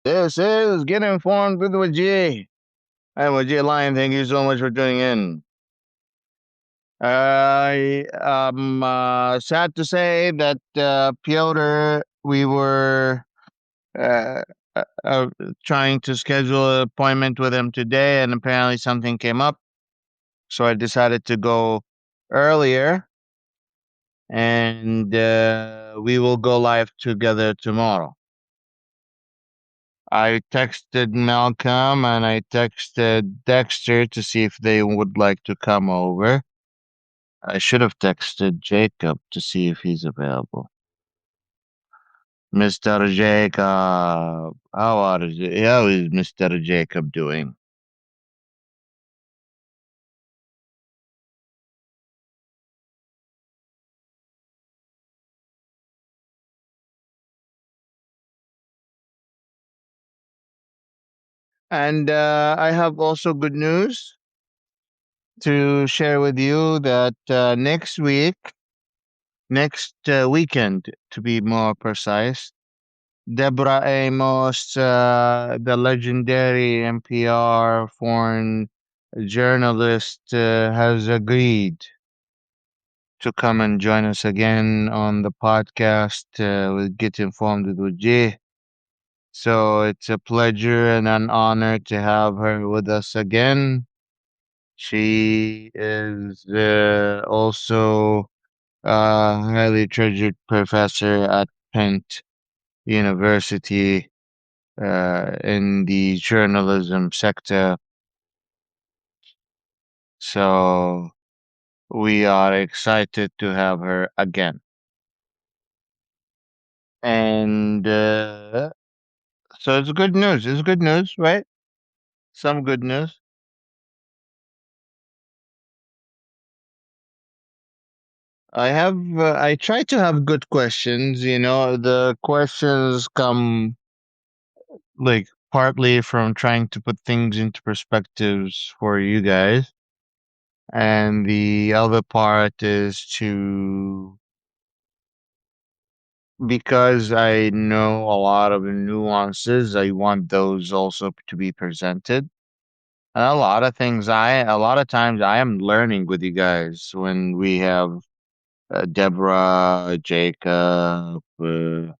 This is Get Informed with Wajeeh. I'm Wajeeh Lion. Thank you so much for tuning in. I am sad to say that Piotr, we were uh, uh, trying to schedule an appointment with him today, and apparently something came up. So I decided to go earlier, and we will go live together tomorrow. I texted Malcolm and I texted Dexter to see if they would like to come over. I should have texted Jacob to see if he's available. Mr. Jacob, how is Mr. Jacob doing? And I have also good news to share with you that next weekend, to be more precise, Deborah Amos, the legendary NPR foreign journalist, has agreed to come and join us again on the podcast with Get Informed with Wajeeh. So it's a pleasure and an honor to have her with us again. She is also a highly treasured professor at Penn University in the journalism sector. So we are excited to have her again. And so it's good news. It's good news, right? Some good news. I try to have good questions. The questions come like partly from trying to put things into perspectives for you guys. And the other part is to because I know a lot of the nuances, I want those also to be presented. And a lot of times I am learning with you guys when we have Deborah, Jacob, well,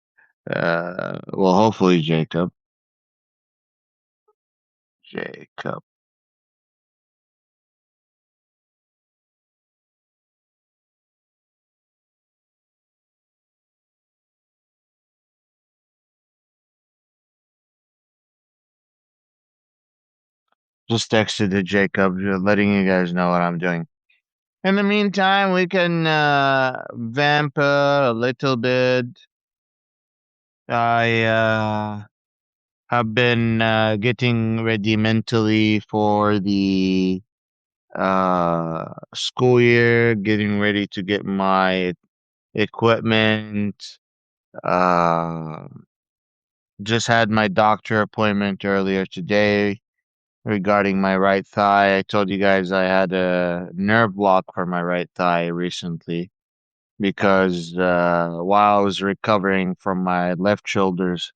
hopefully Jacob. Just texted to Jacob, letting you guys know what I'm doing. In the meantime, we can vamp a little bit. I have been getting ready mentally for the school year, getting ready to get my equipment. Uh, just had my doctor appointment earlier today regarding my right thigh. I told you guys I had a nerve block for my right thigh recently because while I was recovering from my left shoulder's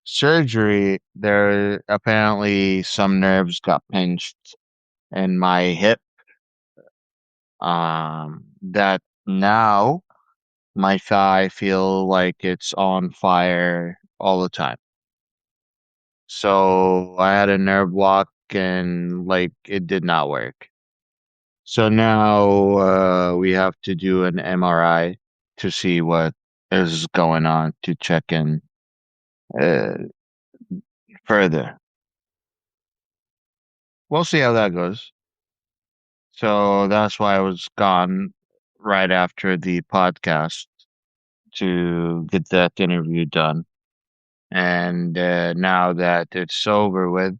surgery, there apparently some nerves got pinched in my hip. That now my thigh feel like it's on fire all the time. So I had a nerve block and like it did not work. So now we have to do an MRI to see what is going on to check in uh, further. We'll see how that goes. So that's why I was gone right after the podcast to get that interview done. And now that it's over with,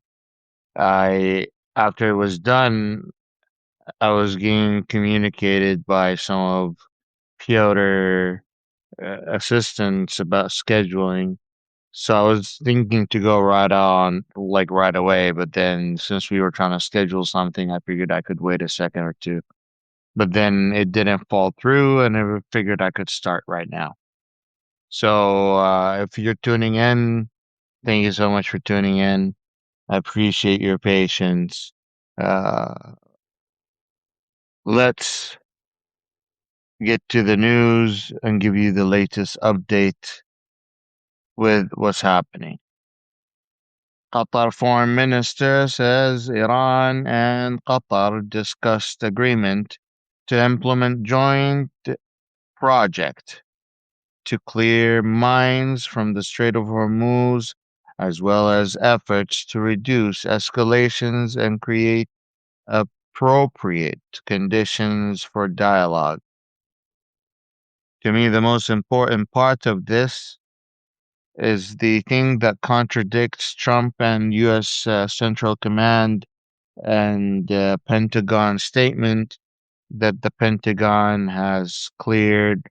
I after it was done, I was getting communicated by some of Piotr assistants about scheduling. So I was thinking to go right on, like right away, but then since we were trying to schedule something, I figured I could wait a second or two. But then it didn't fall through, and I figured I could start right now. So if you're tuning in, Thank you so much for tuning in. I appreciate your patience. Uh, let's get to the news and give you the latest update with what's happening. Qatar foreign minister says Iran and Qatar discussed agreement to implement joint project to clear mines from the Strait of Hormuz, as well as efforts to reduce escalations and create appropriate conditions for dialogue. To me, the most important part of this is the thing that contradicts Trump and U.S. Central Command and Pentagon statement that the Pentagon has cleared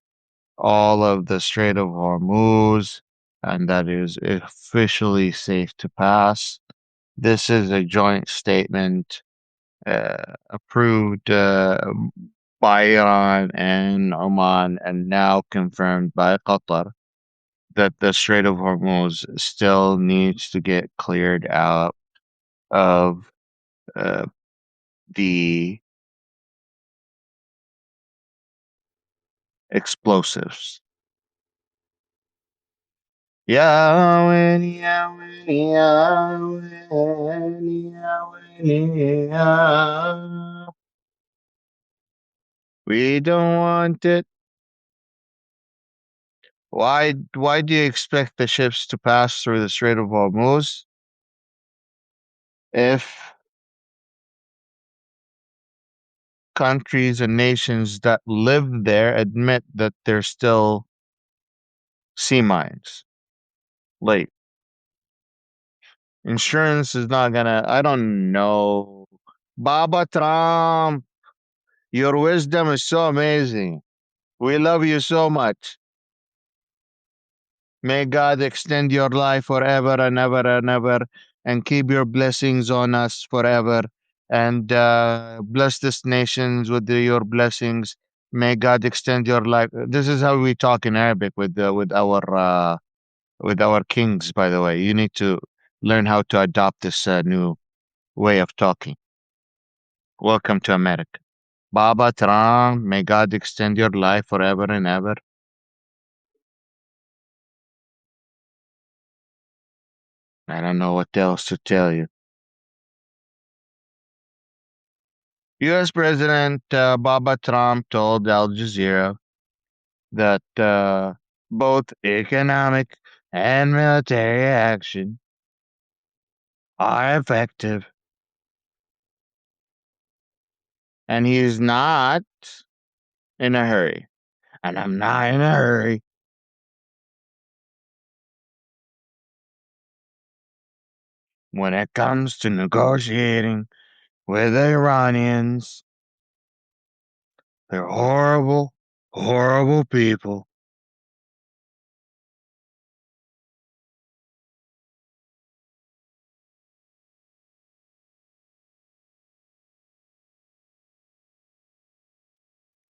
all of the Strait of Hormuz and that is officially safe to pass. This is a joint statement approved by Iran and Oman and now confirmed by Qatar that the Strait of Hormuz still needs to get cleared out of uh, the explosives. Yahweh, Yahweh, Yahweh, Yahweh. We don't want it. Why do you expect the ships to pass through the Strait of Hormuz if countries and nations that live there admit that they're still sea mines? Like, insurance is not gonna, I don't know. Baba Trump, your wisdom is so amazing. We love you so much. May God extend your life forever and ever and ever and keep your blessings on us forever and bless this nations with your blessings. May God extend your life. This is how we talk in Arabic with our kings, by the way. You need to learn how to adopt this new way of talking. Welcome to America. Baba Trump, may God extend your life forever and ever. I don't know what else to tell you. U.S. President Baba Trump told Al Jazeera that both economic and military action are effective, and he's not in a hurry. And I'm not in a hurry when it comes to negotiating with the Iranians. They're horrible, horrible people.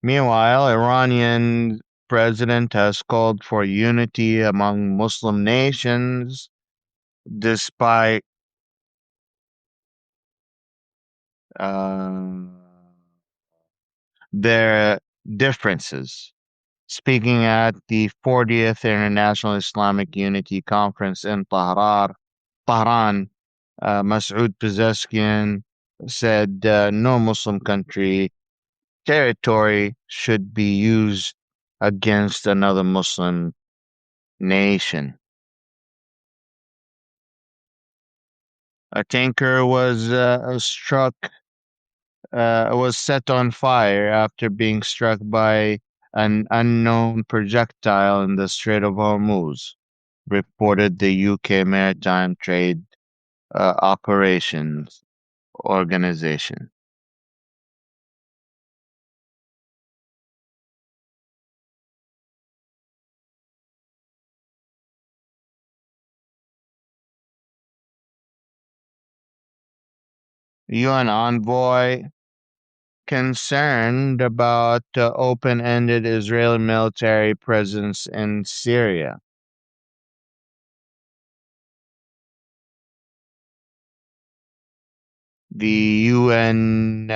Meanwhile, Iranian president has called for unity among Muslim nations despite uh, their differences. Speaking at the 40th International Islamic Unity Conference in Tehran, Masoud Pezeshkian said no Muslim country territory should be used against another Muslim nation. A tanker was set on fire after being struck by an unknown projectile in the Strait of Hormuz, reported the UK Maritime Trade Operations Organization. UN envoy concerned about open-ended Israeli military presence in Syria. The UN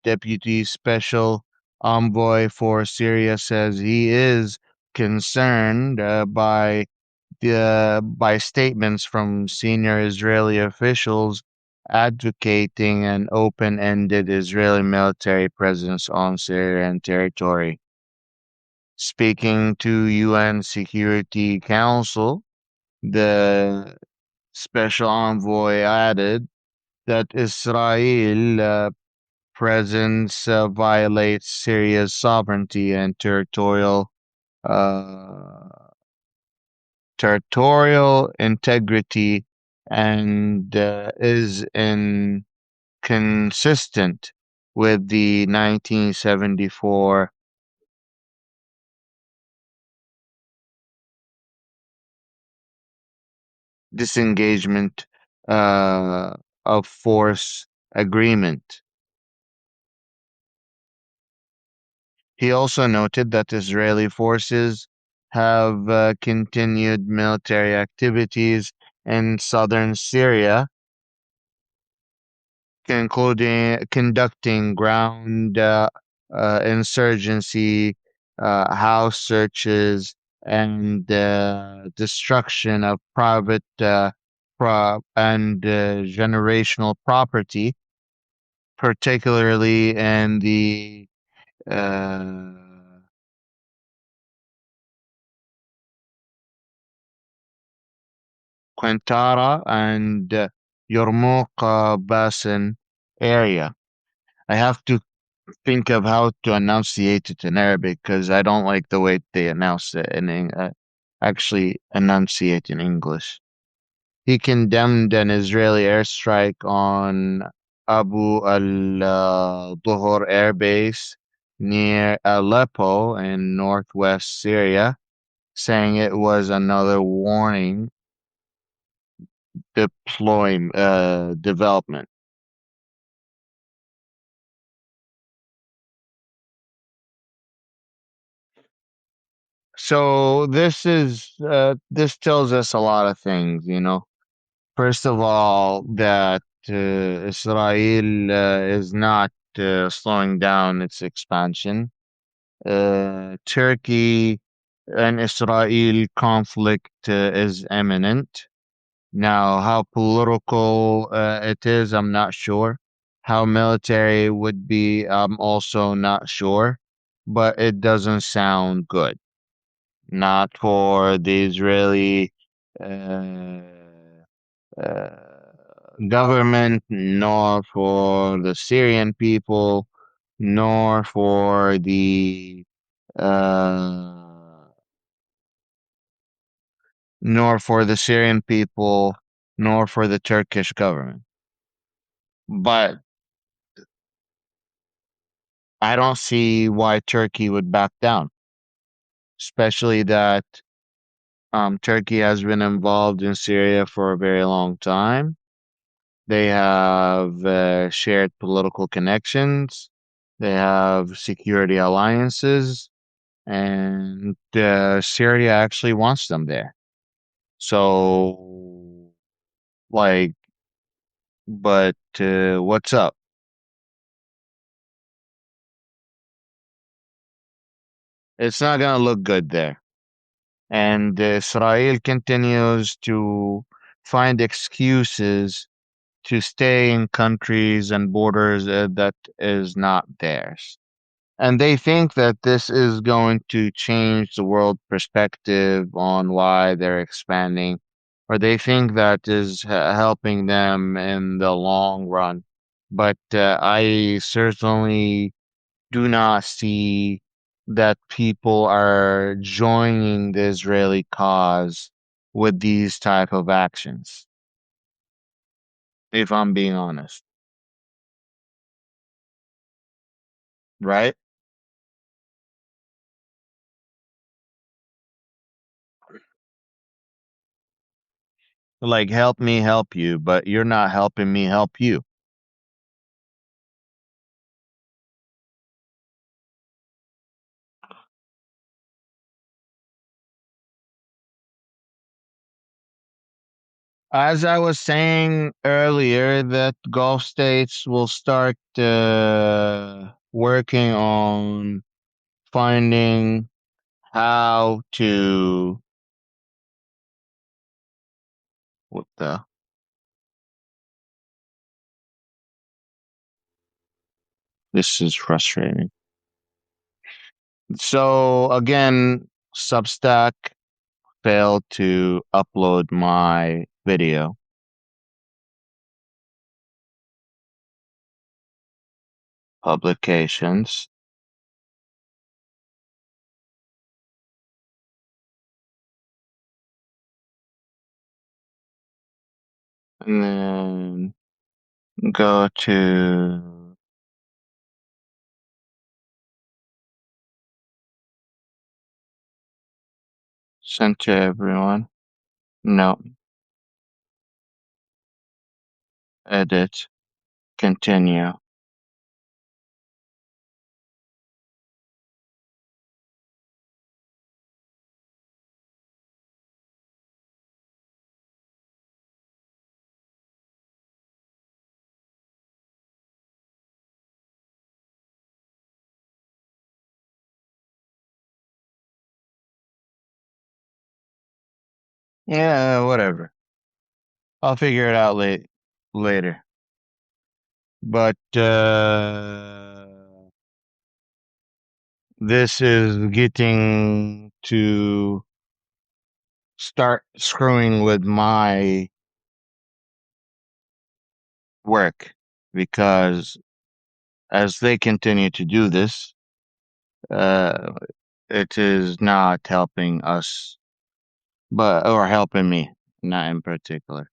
Deputy Special Envoy for Syria says he is concerned by statements from senior Israeli officials advocating an open-ended Israeli military presence on Syrian territory. Speaking to UN Security Council, the special envoy added that Israel presence violates Syria's sovereignty and uh, territorial integrity and is inconsistent with the 1974 disengagement of force agreement. He also noted that Israeli forces have continued military activities in southern Syria, including conducting ground insurgency, house searches, and destruction of private and generational property, particularly in the uh, Quintara and Yarmouk Basin area. I have to think of how to enunciate it in Arabic because I don't like the way they announce it actually enunciate in English. He condemned an Israeli airstrike on Abu al-Dhuhr air base near Aleppo in northwest Syria, saying it was another warning development. So this tells us a lot of things, you know. First of all, that Israel is not slowing down its expansion. Turkey and Israel conflict is imminent. Now, how political it is, I'm not sure. How military would be, I'm also not sure. But it doesn't sound good. Not for the Israeli uh, uh, government, nor for the Syrian people, nor for uh, Syrian people, nor for the Turkish government. But I don't see why Turkey would back down, especially that Turkey has been involved in Syria for a very long time. They have shared political connections. They have security alliances, and Syria actually wants them there. So, like, but what's up? It's not gonna look good there. And Israel continues to find excuses to stay in countries and borders that is not theirs. And they think that this is going to change the world perspective on why they're expanding, or they think that is helping them in the long run. But I certainly do not see that people are joining the Israeli cause with these type of actions, if I'm being honest, right? Like, help me help you, but you're not helping me help you. As I was saying earlier, that Gulf states will start working on finding how to what the this is frustrating. So again, Substack failed to upload my video publications. And then go to send to everyone. No, edit, continue. Yeah, whatever. I'll figure it out later. But this is getting to start screwing with my work because as they continue to do this, uh, it is not helping us, but or helping me, not in particular.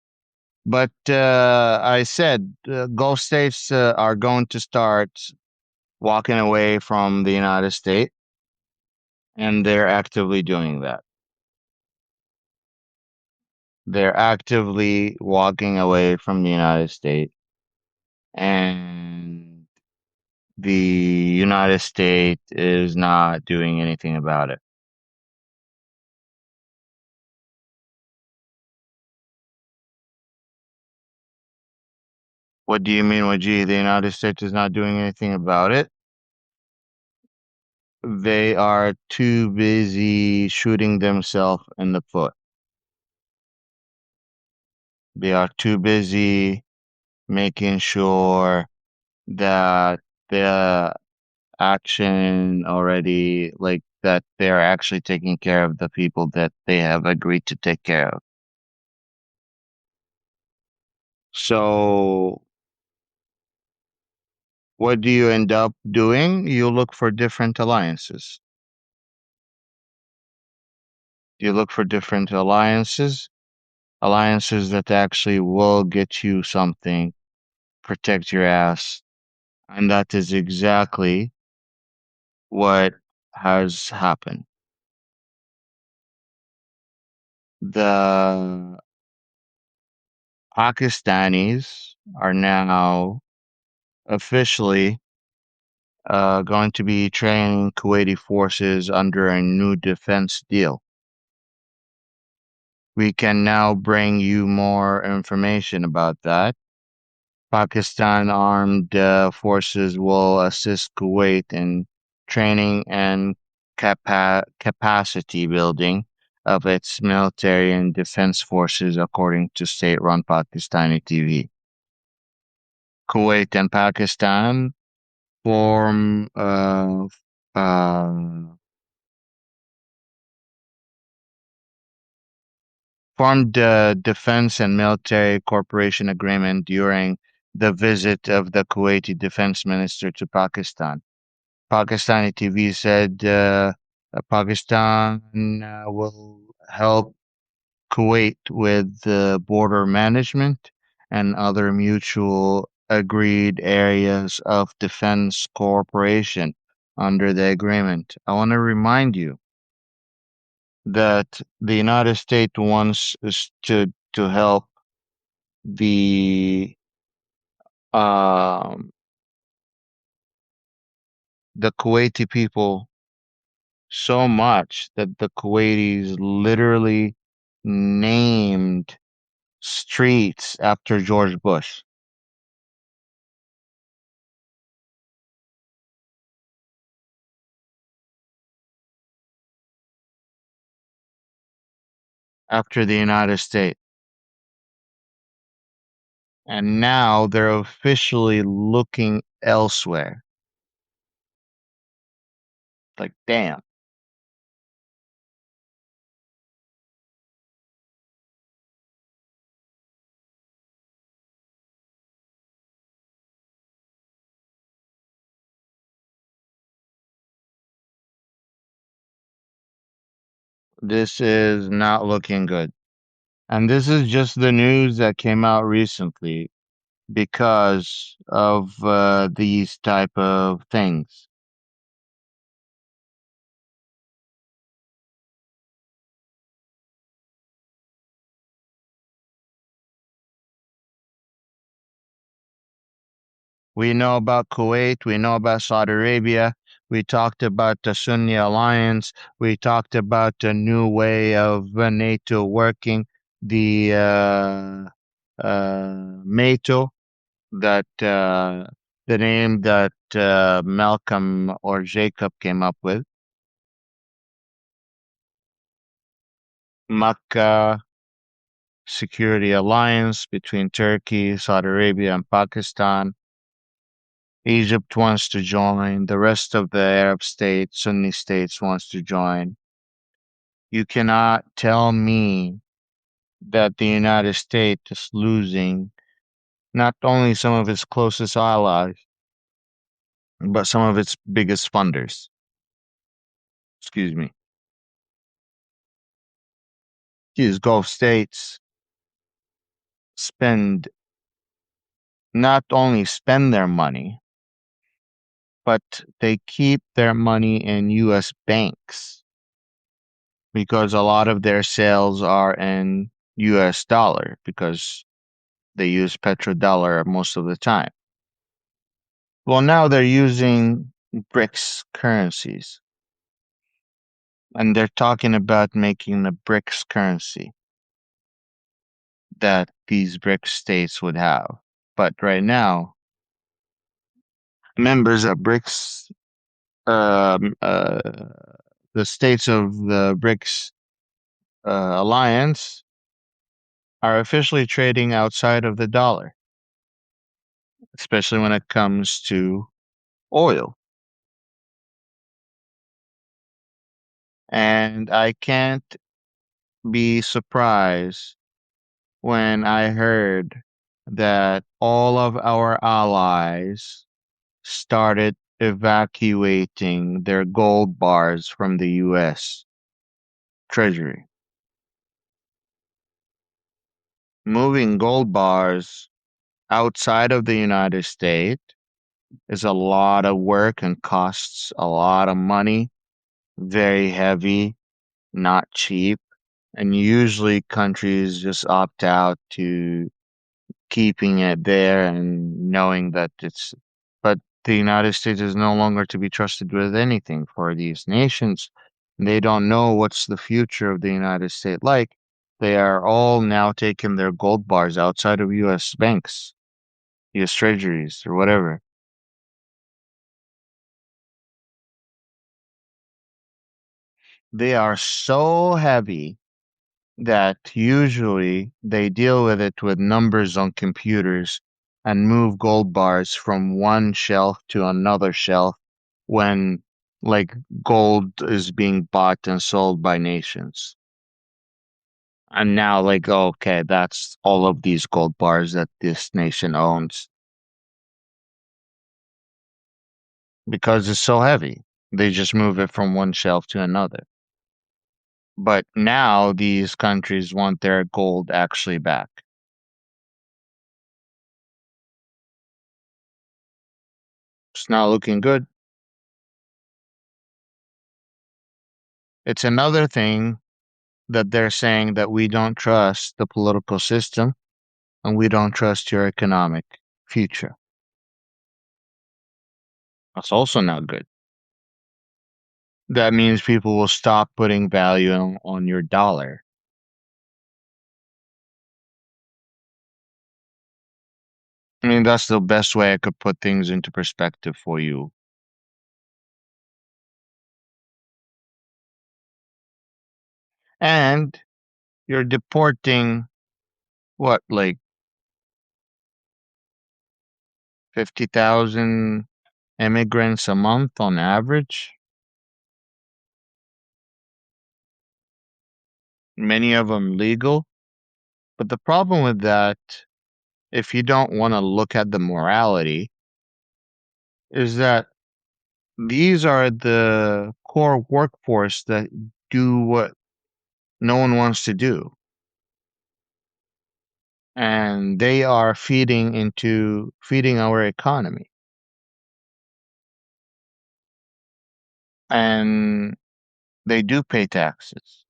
But I said Gulf states are going to start walking away from the United States, and they're actively doing that. They're actively walking away from the United States, and the United States is not doing anything about it. What do you mean, Wajeeh? The United States is not doing anything about it? They are too busy shooting themselves in the foot. They are too busy making sure that the action already, like that they're actually taking care of the people that they have agreed to take care of. So what do you end up doing? You look for different alliances. You look for different alliances, alliances that actually will get you something, protect your ass. And that is exactly what has happened. The Pakistanis are now officially going to be training Kuwaiti forces under a new defense deal. We can now bring you more information about that. Pakistan armed forces will assist Kuwait in training and capacity building of its military and defense forces, according to state-run Pakistani TV. Kuwait and Pakistan form uh, formed a defense and military cooperation agreement during the visit of the Kuwaiti defense minister to Pakistan. Pakistani TV said Pakistan will help Kuwait with border management and other mutual agreed areas of defense cooperation under the agreement. I want to remind you that the United States wants us to help the um, the Kuwaiti people so much that the Kuwaitis literally named streets after George Bush, after the United States. And now they're officially looking elsewhere. Like, damn, this is not looking good. And this is just the news that came out recently because of these type of things. We know about Kuwait, we know about Saudi Arabia, we talked about the Sunni alliance, we talked about the new way of NATO working, the NATO, that the name that Malcolm or Jacob came up with, Makkah Security Alliance between Turkey, Saudi Arabia, and Pakistan. Egypt wants to join. The rest of the Arab states, Sunni states, wants to join. You cannot tell me that the United States is losing not only some of its closest allies, but some of its biggest funders. Excuse me. These Gulf states spend not only spend their money, but they keep their money in US banks because a lot of their sales are in US dollar because they use petrodollar most of the time. Well, now they're using BRICS currencies and they're talking about making the BRICS currency that these BRICS states would have. But right now, members of BRICS, um, uh, the states of the BRICS alliance are officially trading outside of the dollar, especially when it comes to oil. And I can't be surprised when I heard that all of our allies started evacuating their gold bars from the US Treasury. Moving gold bars outside of the United States is a lot of work and costs a lot of money, very heavy, not cheap. And usually countries just opt out to keeping it there and knowing that but the United States is no longer to be trusted with anything for these nations. They don't know what's the future of the United States like. They are all now taking their gold bars outside of US banks, US treasuries, or whatever. They are so heavy that usually they deal with it with numbers on computers and move gold bars from one shelf to another shelf when like gold is being bought and sold by nations. And now like okay, that's all of these gold bars that this nation owns because it's so heavy. They just move it from one shelf to another. But now these countries want their gold actually back. It's not looking good. It's another thing that they're saying that we don't trust the political system and we don't trust your economic future. That's also not good. That means people will stop putting value on your dollar. I mean, that's the best way I could put things into perspective for you. And you're deporting what, like 50,000 immigrants a month on average? Many of them legal. But the problem with that, if you don't want to look at the morality, is that these are the core workforce that do what no one wants to do. And they are feeding our economy. And they do pay taxes.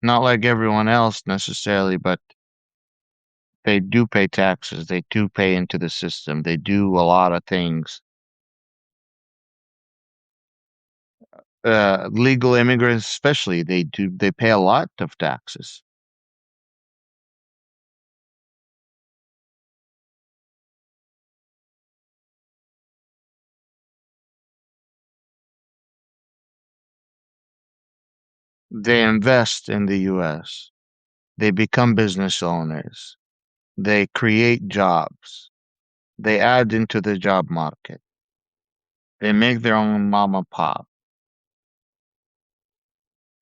Not like everyone else necessarily, but they do pay taxes. They do pay into the system. They do a lot of things. Legal immigrants, especially, they pay a lot of taxes. They invest in the US. They become business owners. They create jobs. They add into the job market. They make their own mom and pop.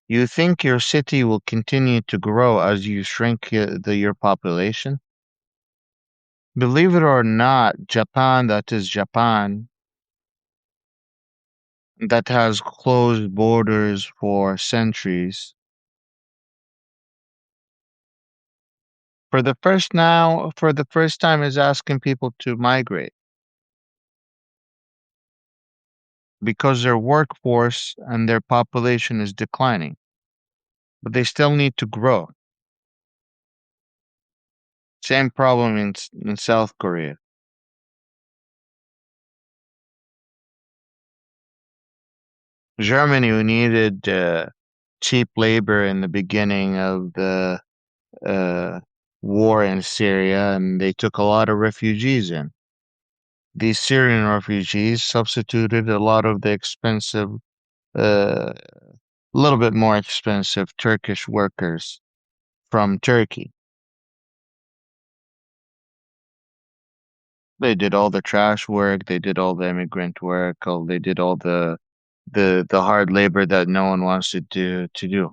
You think your city will continue to grow as you shrink your population? Believe it or not, Japan, that is Japan, that has closed borders for centuries. For the first time, is asking people to migrate because their workforce and their population is declining, but they still need to grow. Same problem in South Korea. Germany, who needed cheap labor in the beginning of the uh, war in Syria, and they took a lot of refugees in. These Syrian refugees substituted a lot of the expensive, a little bit more expensive Turkish workers from Turkey. They did all the trash work, they did all the immigrant work, they did all the hard labor that no one wants to do.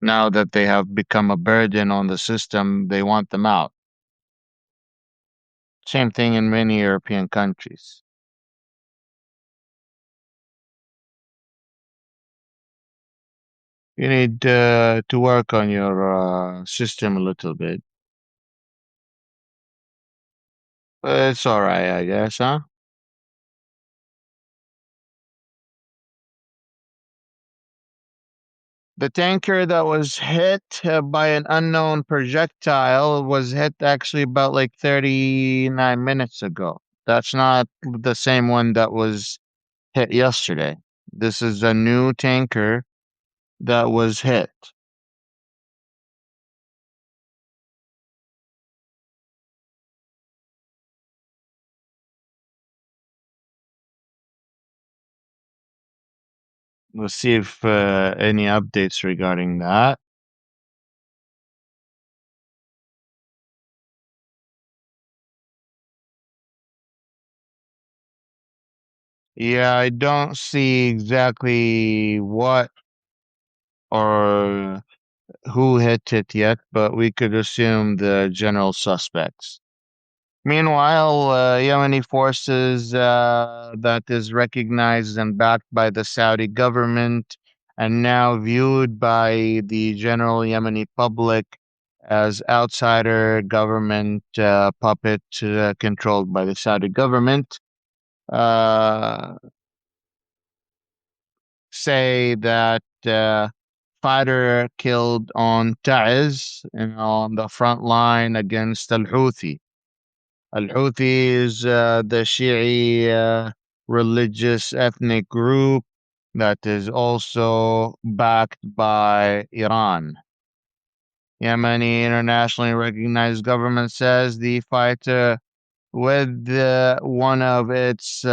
Now that they have become a burden on the system, they want them out. Same thing in many European countries. You need to work on your system a little bit. But it's all right, I guess, huh? The tanker that was hit by an unknown projectile was hit actually about like 39 minutes ago. That's not the same one that was hit yesterday. This is a new tanker that was hit. We'll see if any updates regarding that. Yeah, I don't see exactly what or who hit it yet, but we could assume the general suspects. Meanwhile, Yemeni forces that is recognized and backed by the Saudi government and now viewed by the general Yemeni public as outsider government puppet controlled by the Saudi government, uh, say that fighter killed on Ta'iz and on the front line against Al-Houthi. Al-Houthi is the Shi'i religious ethnic group that is also backed by Iran. Yemeni internationally recognized government says the fighter with one of its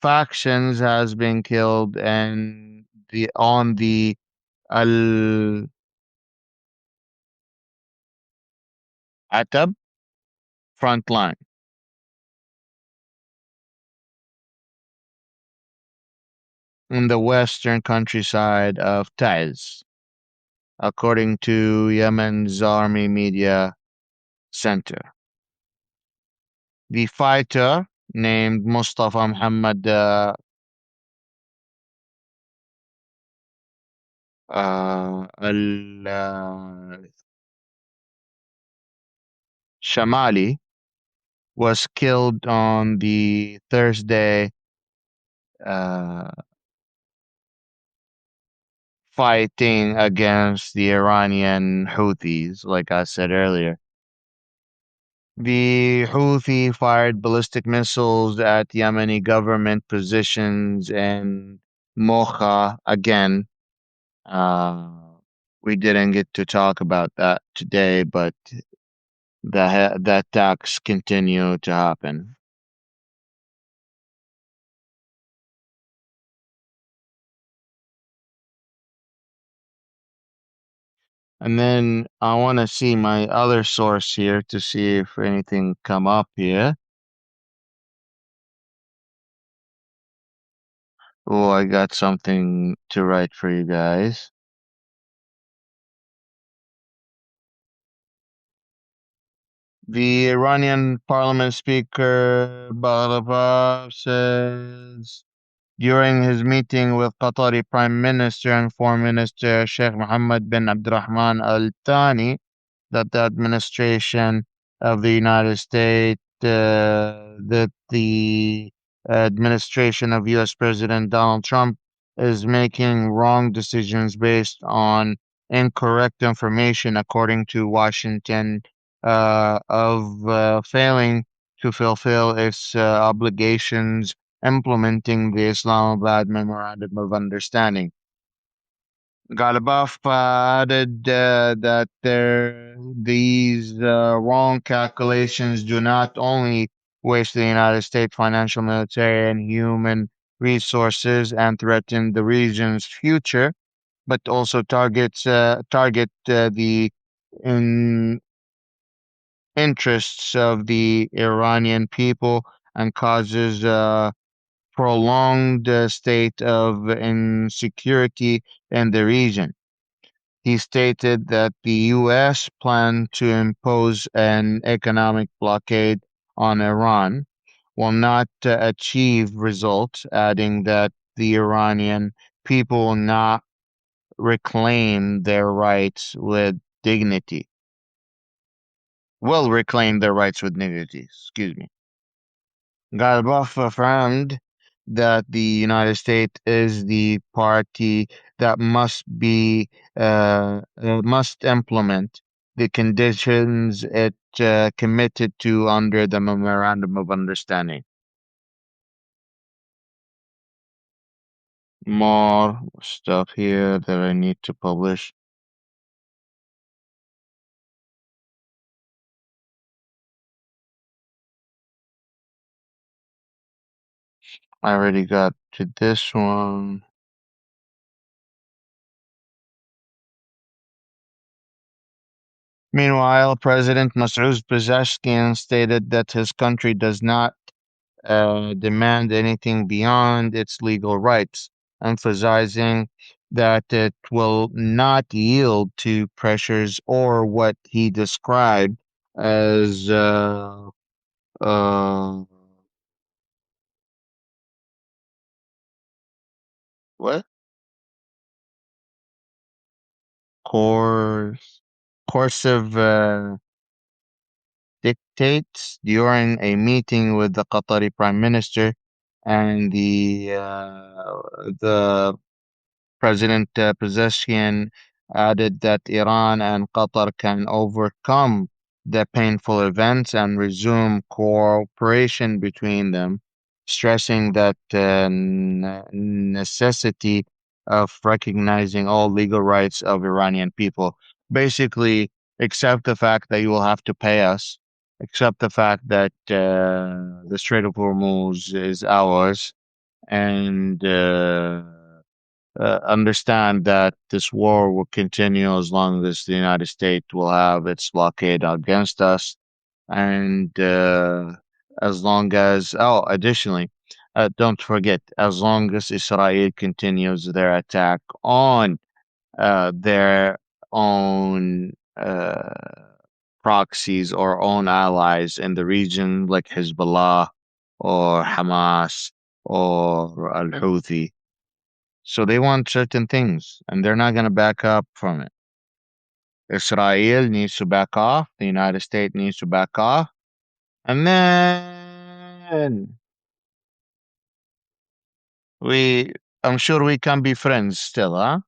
factions has been killed and the on the Al Atab front line in the western countryside of Taiz, according to Yemen's army media center. The fighter, named Mustafa Muhammad al Shamali, was killed on the Thursday uh, fighting against the Iranian Houthis, like I said earlier. The Houthi fired ballistic missiles at Yemeni government positions in Mocha again. Uh, we didn't get to talk about that today, but the attacks continue to happen. And then I want to see my other source here to see if anything come up here. Oh, I got something to write for you guys. The Iranian parliament speaker Baghdad says during his meeting with Qatari Prime Minister and Foreign Minister Sheikh Mohammed bin Abdurrahman Al Thani that the administration of the United States, that the administration of U.S. President Donald Trump is making wrong decisions based on incorrect information, according to Washington, of failing to fulfill its obligations implementing the Islamabad Memorandum of Understanding. Ghalibaf added that these wrong calculations do not only waste the United States financial, military, and human resources and threaten the region's future, but also target the in interests of the Iranian people and causes prolonged state of insecurity in the region. He stated that the U.S. planned to impose an economic blockade on Iran will not achieve results, adding that the Iranian people will not reclaim their rights with dignity. Will reclaim their rights with dignity, excuse me. Galbaf affirmed that the United States is the party that must implement the conditions it committed to under the Memorandum of Understanding. More stuff here that I need to publish. I already got to this one. Meanwhile, President Masoud Pezeshkian stated that his country does not demand anything beyond its legal rights, emphasizing that it will not yield to pressures or what he described as uh, what course coercive dictates during a meeting with the Qatari Prime Minister and the President Pezeshkian added that Iran and Qatar can overcome the painful events and resume cooperation between them. stressing that necessity of recognizing all legal rights of Iranian people. Basically, accept the fact that you will have to pay us, accept the fact that the Strait of Hormuz is ours, and understand that this war will continue as long as the United States will have its blockade against us. And as long as, oh, additionally, don't forget, as long as Israel continues their attack on their own proxies or own allies in the region, like Hezbollah or Hamas or Al Houthi. So they want certain things, and they're not going to back up from it. Israel needs to back off. The United States needs to back off. And then we, I'm sure we can be friends still, huh?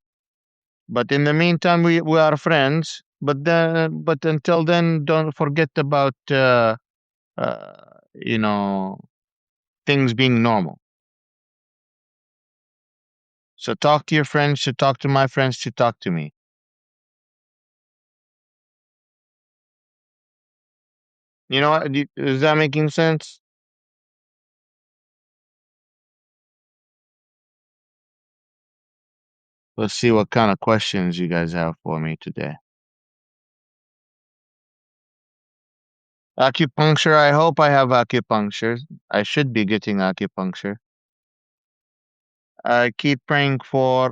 But in the meantime, we are friends. But until then, don't forget about, you know, things being normal. So talk to your friends, to talk to my friends, to talk to me. You know what? Is that making sense? Let's see what kind of questions you guys have for me today. Acupuncture. I hope I have acupuncture. I should be getting acupuncture. I keep praying for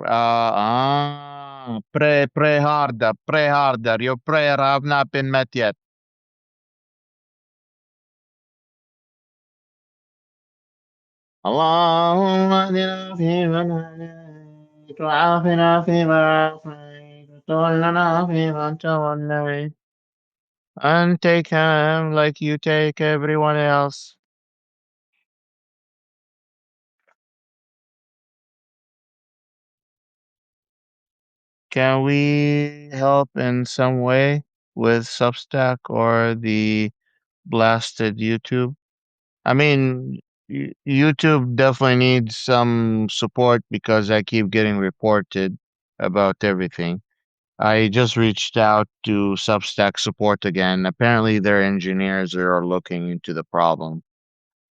pray harder. Your prayer have not been met yet. اللهم اهدنا فيمن هديت وعافنا فيمن عافيت وتولنا فيمن توليت and take him like you take everyone else. Can we help in some way with Substack or the blasted YouTube? I mean, YouTube definitely needs some support because I keep getting reported about everything. I just reached out to Substack support again. Apparently, their engineers are looking into the problem.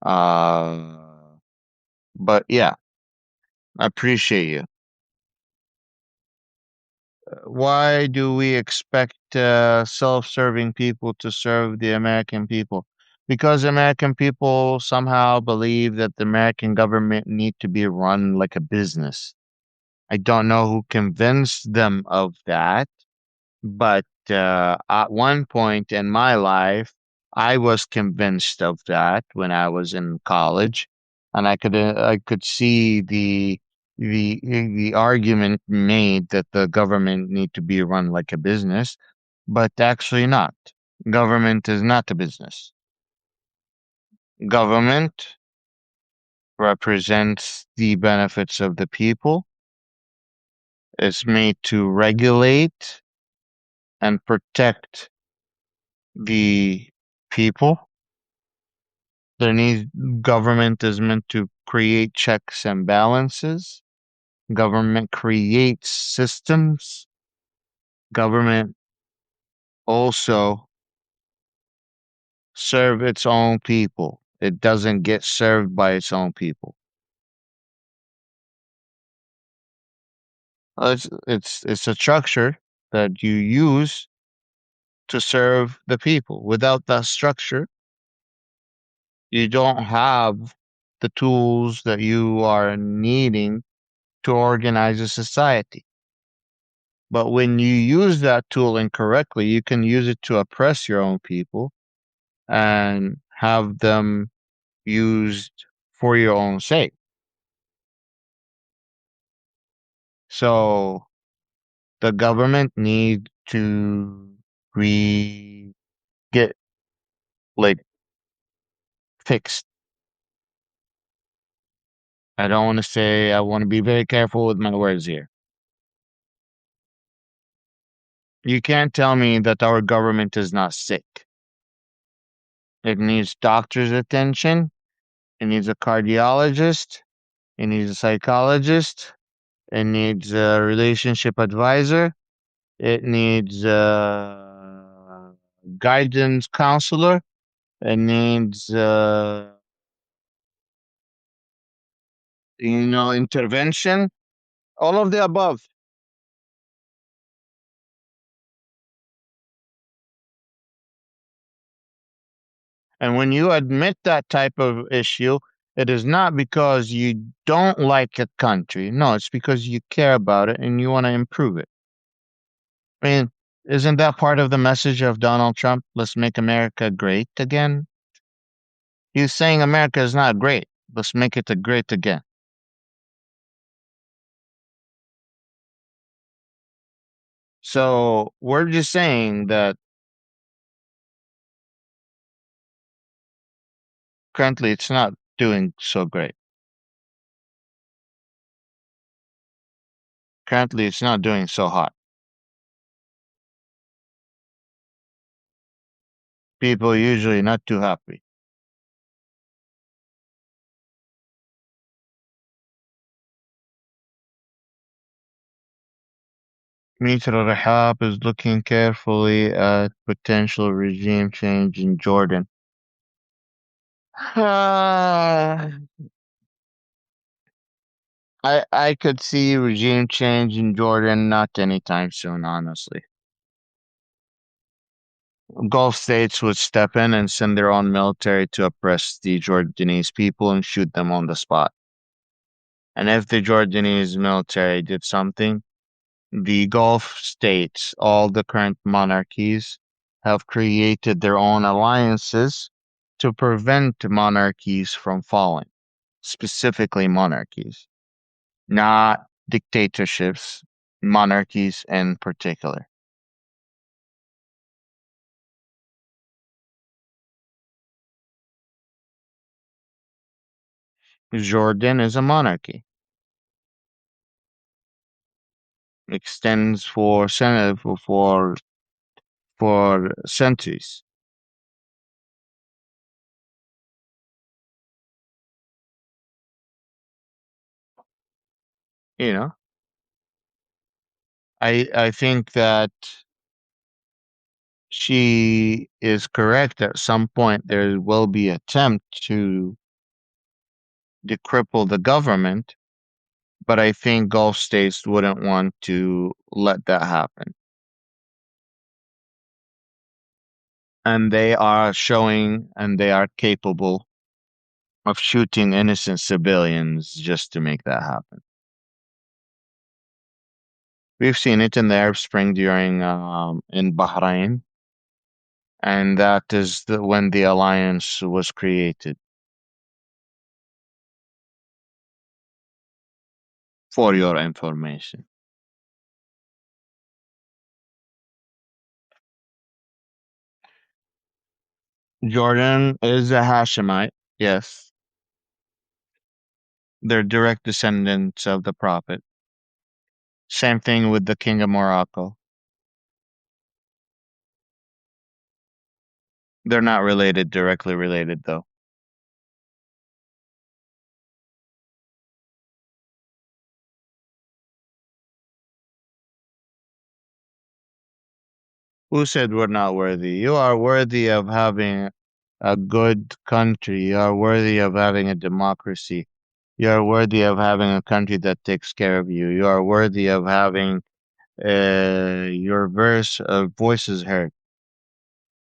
Uh, but yeah, I appreciate you. Why do we expect self-serving people to serve the American people? Because American people somehow believe that the American government need to be run like a business. I don't know who convinced them of that, but at one point in my life, I was convinced of that when I was in college, and I could see the argument made that the government need to be run like a business, but actually not. Government is not a business. Government represents the benefits of the people. It's made to regulate and protect the people. There needs Government is meant to create checks and balances. Government creates systems. Government also serve its own people. It doesn't get served by its own people. It's a structure that you use to serve the people. Without that structure, you don't have the tools that you are needing to organize a society. But when you use that tool incorrectly, you can use it to oppress your own people and have them used for your own sake. So the government need to re get like fixed. I don't want to say, I want to be very careful with my words here. You can't tell me that our government is not sick. It needs doctor's attention. It needs a cardiologist. It needs a psychologist. It needs a relationship advisor. It needs a guidance counselor. It needs, intervention. All of the above. And when you admit that type of issue, it is not because you don't like a country. No, it's because you care about it and you want to improve it. I mean, isn't that part of the message of Donald Trump? Let's make America great again. He's saying America is not great. Let's make it a great again. So we're just saying that currently it's not doing so great. Currently it's not doing so hot. People usually not too happy. Mr. Rahab is looking carefully at potential regime change in Jordan. I I could see regime change in Jordan not anytime soon, honestly. Gulf states would step in and send their own military to oppress the Jordanese people and shoot them on the spot. And if the Jordanese military did something, the Gulf states, all the current monarchies, have created their own alliances to prevent monarchies from falling, specifically monarchies, not dictatorships, monarchies in particular. Jordan is a monarchy, extends for centuries. You know, I think that she is correct. At some point, there will be attempt to decripple the government, but I think Gulf states wouldn't want to let that happen. And they are showing and they are capable of shooting innocent civilians just to make that happen. We've seen it in the Arab Spring during in Bahrain, and that is when the alliance was created. For your information, Jordan is a Hashemite. Yes, they're direct descendants of the Prophet. Same thing with the King of Morocco. They're not related, directly related though. Who said we're not worthy? You are worthy of having a good country. You are worthy of having a democracy. You are worthy of having a country that takes care of you. You are worthy of having your voices heard.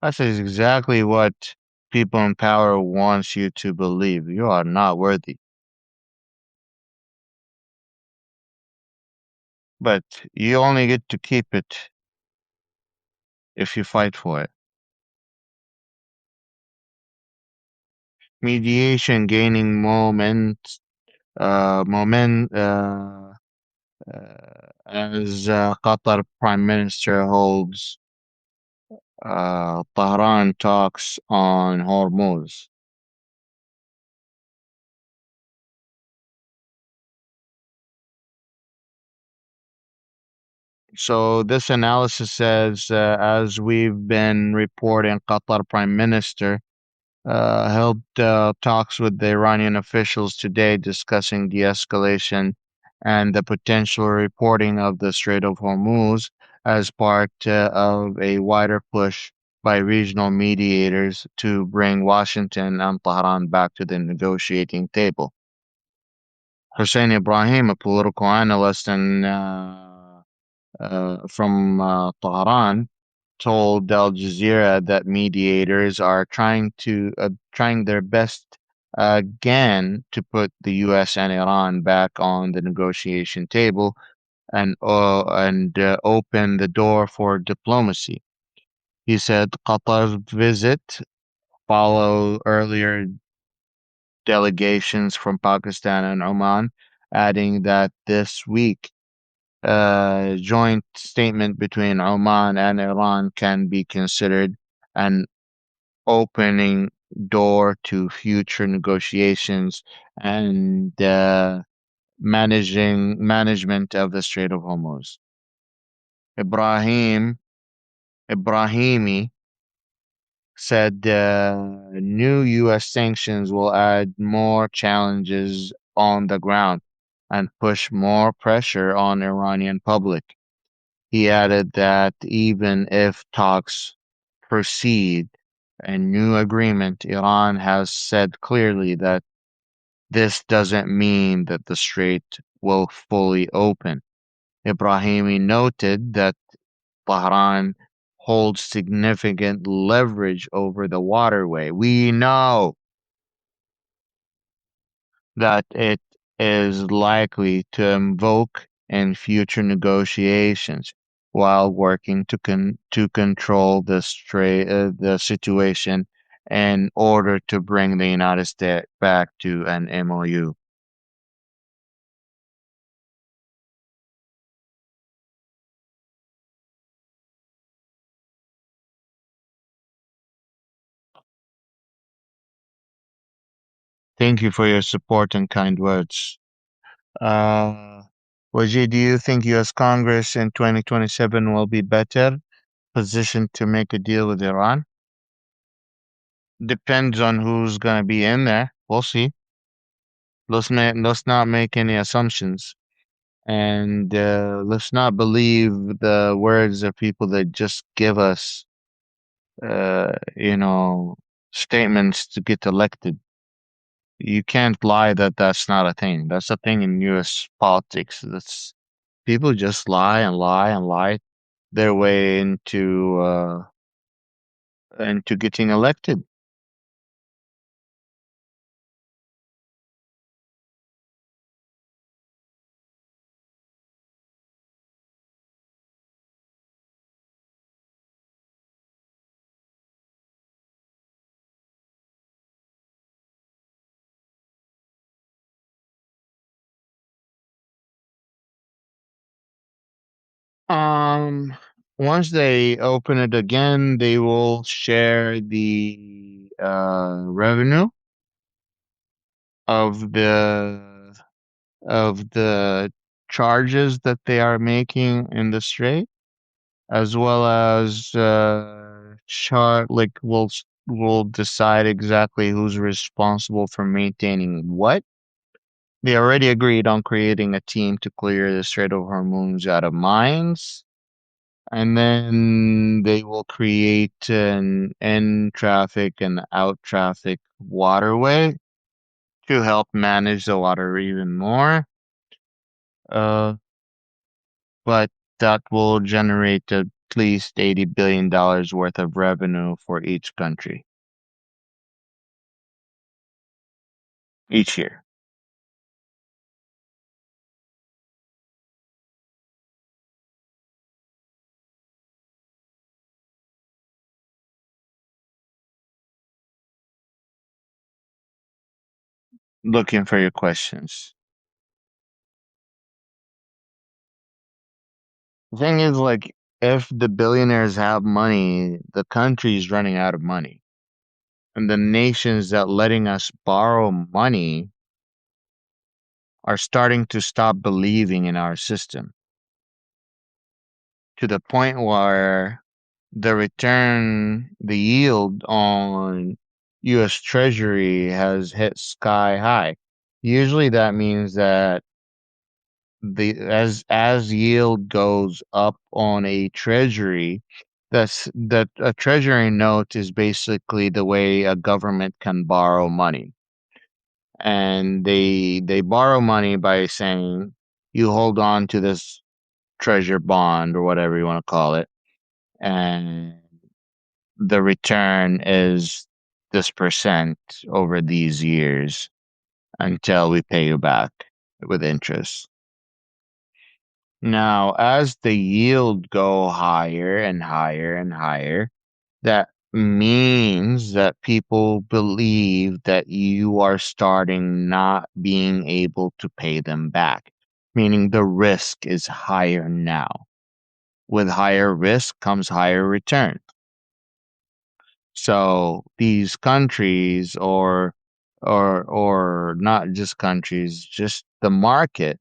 That is exactly what people in power wants you to believe. You are not worthy. But you only get to keep it if you fight for it. Mediation gaining as Qatar Prime Minister holds Tehran talks on Hormuz. So this analysis says, as we've been reporting, Qatar Prime Minister held talks with the Iranian officials today discussing de escalation and the potential reporting of the Strait of Hormuz as part of a wider push by regional mediators to bring Washington and Tehran back to the negotiating table. Hussein Ibrahim, a political analyst from Tehran, told Al Jazeera that mediators are trying their best again to put the U.S. and Iran back on the negotiation table and open the door for diplomacy. He said Qatar's visit follow earlier delegations from Pakistan and Oman, adding that this week joint statement between Oman and Iran can be considered an opening door to future negotiations and managing management of the Strait of Hormuz. Ibrahim Ibrahimi said new U.S. sanctions will add more challenges on the ground and push more pressure on Iranian public. He added that even if talks proceed a new agreement, Iran has said clearly that this doesn't mean that the strait will fully open. Ibrahimi noted that Tehran holds significant leverage over the waterway. We know that it is likely to invoke in future negotiations while working to control the situation in order to bring the United States back to an MOU. Thank you for your support and kind words. Uh, Wajid, do you think U.S. Congress in 2027 will be better positioned to make a deal with Iran? Depends on who's gonna be in there. We'll see. Let's not make any assumptions, and let's not believe the words of people that just give us, you know, statements to get elected. You can't lie that that's not a thing. That's a thing in U.S. politics. That's people just lie and lie and lie their way into getting elected. Um, Once they open it again, they will share the revenue of the charges that they are making in the strait, as well as chart like will decide exactly who's responsible for maintaining what. They already agreed on creating a team to clear the Strait of Hormuz out of mines, and then they will create an in traffic and out traffic waterway to help manage the water even more. Uh, but that will generate at least $80 billion worth of revenue for each country each year. Looking for your questions. The thing is, like, if the billionaires have money, the country is running out of money. And the nations that letting us borrow money are starting to stop believing in our system to the point where the yield on US Treasury has hit sky high. Usually that means that the as yield goes up on a treasury, that a treasury note is basically the way a government can borrow money. And they borrow money by saying you hold on to this treasure bond or whatever you want to call it, and the return is this percent over these years until we pay you back with interest. Now, as the yield go higher and higher and higher, that means that people believe that you are starting not being able to pay them back, meaning the risk is higher now. With higher risk comes higher return. So these countries or not just countries, just the market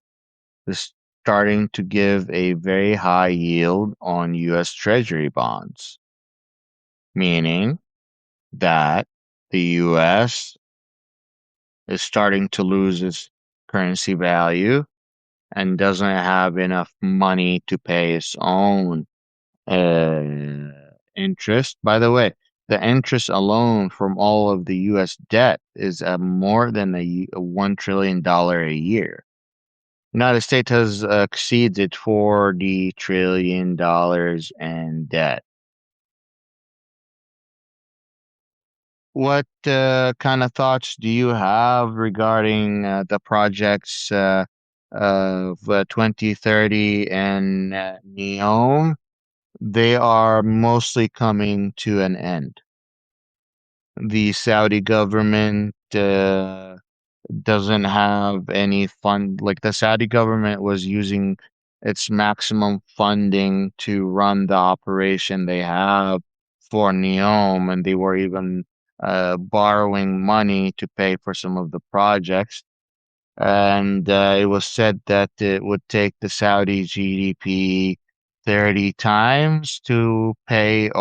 is starting to give a very high yield on US Treasury bonds, meaning that the US is starting to lose its currency value and doesn't have enough money to pay its own uh, interest. By the way, the interest alone from all of the US debt is more than a $1 trillion a year. United States has exceeded $40 trillion in debt. What kind of thoughts do you have regarding the projects of 2030 and NEOM? They are mostly coming to an end. The Saudi government doesn't have any fund. Like the Saudi government was using its maximum funding to run the operation they have for NEOM, and they were even borrowing money to pay for some of the projects. And it was said that it would take the Saudi GDP 30 times to pay uh,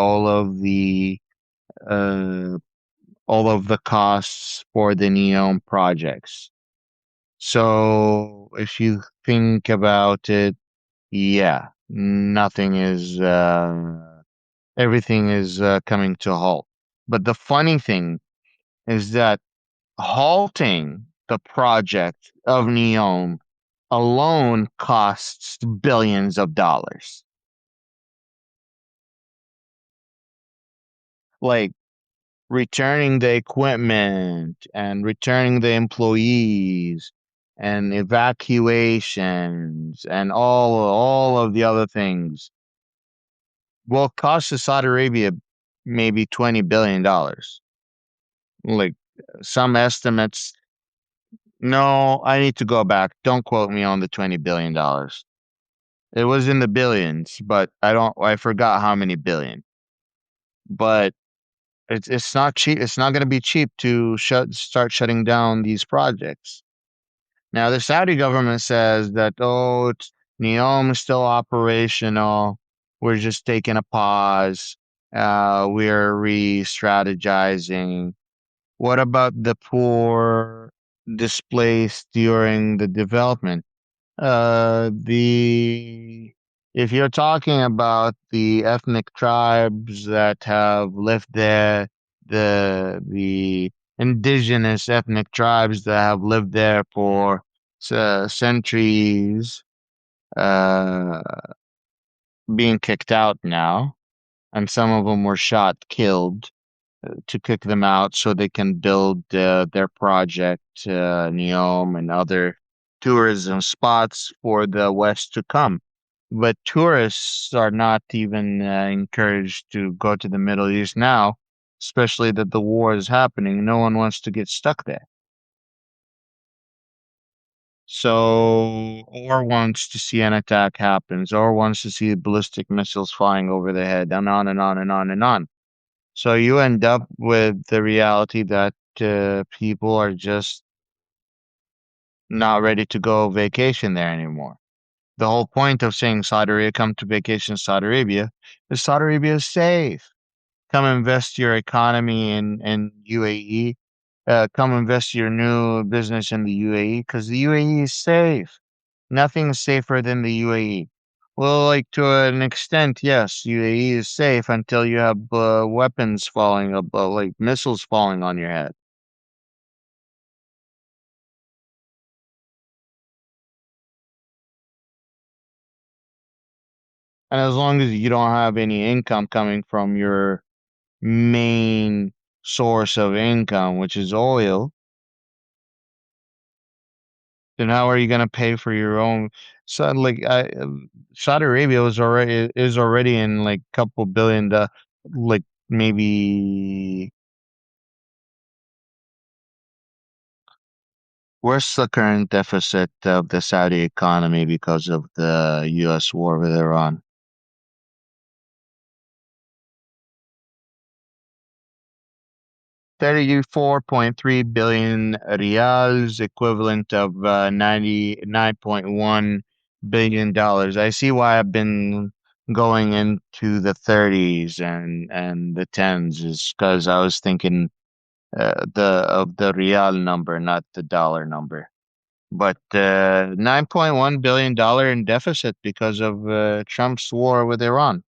all of the costs for the NEOM projects. So if you think about it, yeah, nothing is, everything is coming to a halt. But the funny thing is that halting the project of NEOM alone costs billions of dollars. Like returning the equipment and returning the employees and evacuations and all of the other things will cost Saudi Arabia maybe $20 billion. Like some estimates. No, I need to go back. Don't quote me on the $20 billion. It was in the billions, but I forgot how many billion. But it's not cheap. It's not going to be cheap to start shutting down these projects. Now, the Saudi government says that, oh, NEOM is still operational. We're just taking a pause. We're re-strategizing. What about the poor displaced during the development? The If you're talking about the ethnic tribes that have lived there, the indigenous ethnic tribes that have lived there for centuries, uh, being kicked out now, and some of them were shot, killed to kick them out so they can build their project, Neom and other tourism spots for the West to come. But tourists are not even encouraged to go to the Middle East now, especially that the war is happening. No one wants to get stuck there. So, or wants to see an attack happens, or wants to see ballistic missiles flying over their head, and on and on and on and on. So you end up with the reality that people are just not ready to go vacation there anymore. The whole point of saying Saudi Arabia, come to vacation in Saudi Arabia, is Saudi Arabia is safe. come invest your economy in UAE. Come invest your new business in the UAE because the UAE is safe. Nothing's safer than the UAE. Well, like to an extent, yes, UAE is safe until you have weapons falling, like missiles falling on your head. And as long as you don't have any income coming from your main source of income, which is oil, then how are you going to pay for your own? So, Saudi Arabia is already in like couple billion, like maybe. Where's the current deficit of the Saudi economy because of the U.S. war with Iran? 34.3 billion riyals, equivalent of $99.1 billion. I see why I've been going into the 30s and the tens is because I was thinking the real number, not the dollar number. But $9.1 billion in deficit because of Trump's war with Iran.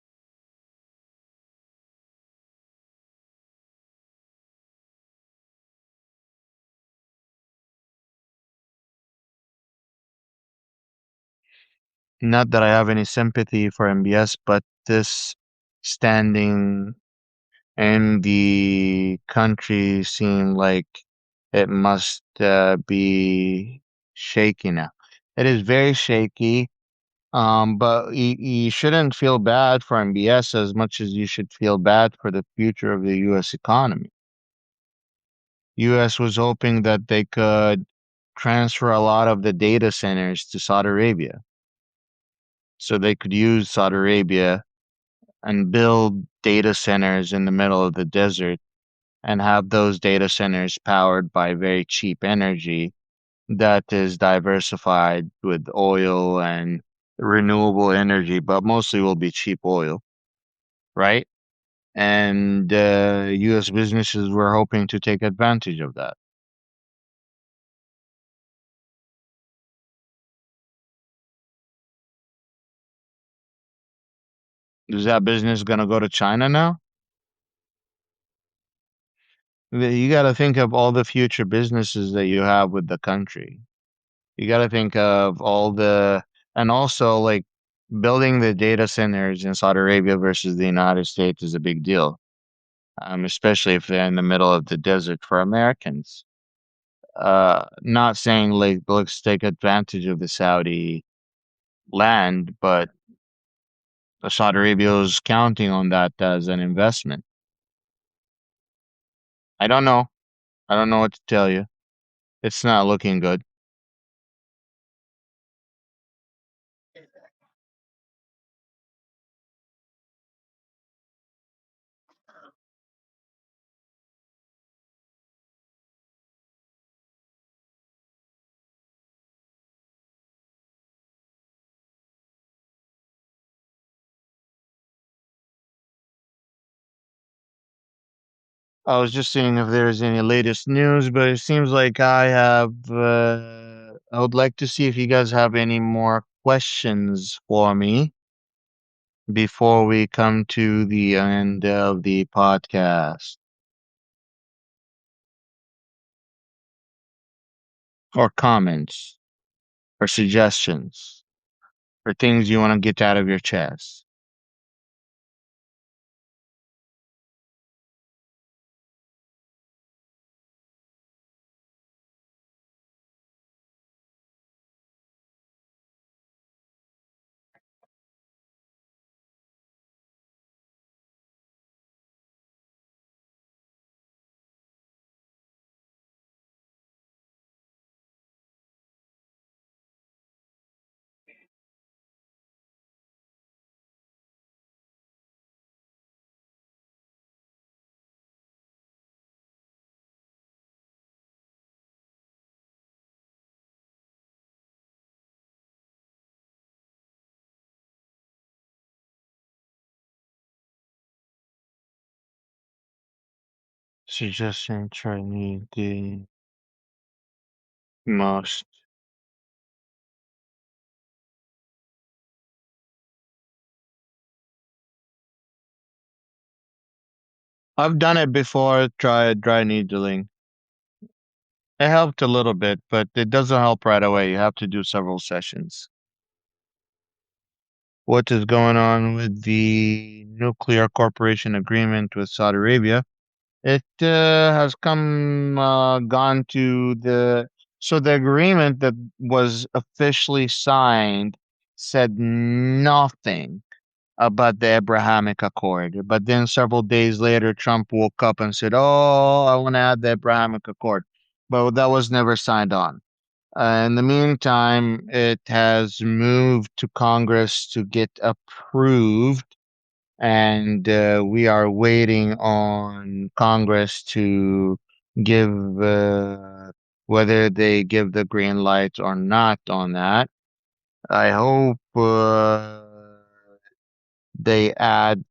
Not that I have any sympathy for MBS, but this standing in the country seem like it must be shaky now. It is very shaky. But you shouldn't feel bad for MBS as much as you should feel bad for the future of the U.S. economy. U.S. was hoping that they could transfer a lot of the data centers to Saudi Arabia, so they could use Saudi Arabia and build data centers in the middle of the desert and have those data centers powered by very cheap energy that is diversified with oil and renewable energy, but mostly will be cheap oil, right? And U.S. businesses were hoping to take advantage of that. Is that business going to go to China now? You got to think of all the future businesses that you have with the country. You got to think of and also like building the data centers in Saudi Arabia versus the United States is a big deal, especially if they're in the middle of the desert for Americans. Not saying like let's take advantage of the Saudi land, but Saudi Arabia is counting on that as an investment. I don't know. I don't know what to tell you. It's not looking good. I was just seeing if there's any latest news, but it seems like I have. I would like to see if you guys have any more questions for me before we come to the end of the podcast, or comments, or suggestions, or things you want to get out of your chest. Suggestion trying the most. I've done it before, tried dry needling. It helped a little bit, but it doesn't help right away. You have to do several sessions. What is going on with the nuclear corporation agreement with Saudi Arabia? It has gone to so the agreement that was officially signed said nothing about the Abrahamic Accord. But then several days later, Trump woke up and said, "Oh, I want to add the Abrahamic Accord." But that was never signed on. In the meantime, it has moved to Congress to get approved, and we are waiting on Congress to give whether they give the green light or not on that. I hope they add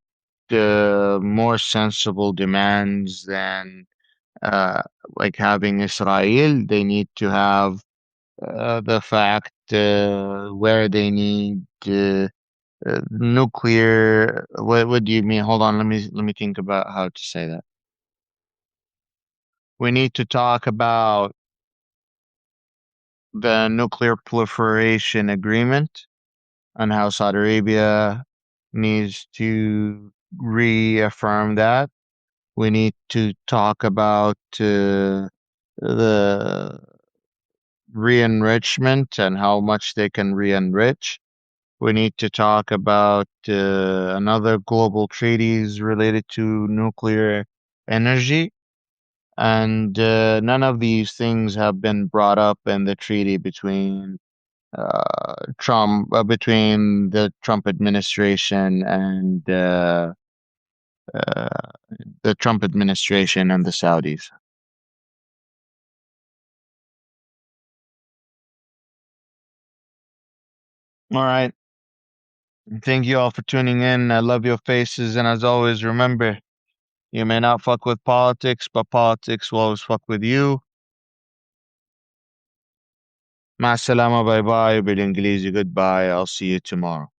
more sensible demands than uh, like having Israel. They need to have the fact where they need nuclear. What do you mean? Hold on, let me think about how to say that. We need to talk about the nuclear proliferation agreement and how Saudi Arabia needs to reaffirm that. We need to talk about the re-enrichment and how much they can re-enrich. We need to talk about another global treaties related to nuclear energy. And none of these things have been brought up in the treaty between the Trump administration and uh, the Trump administration and the Saudis. All right. Thank you all for tuning in. I love your faces. And as always, remember, you may not fuck with politics, but politics will always fuck with you. مع السلامة باي باي بالإنجليزي goodbye. I'll see you tomorrow.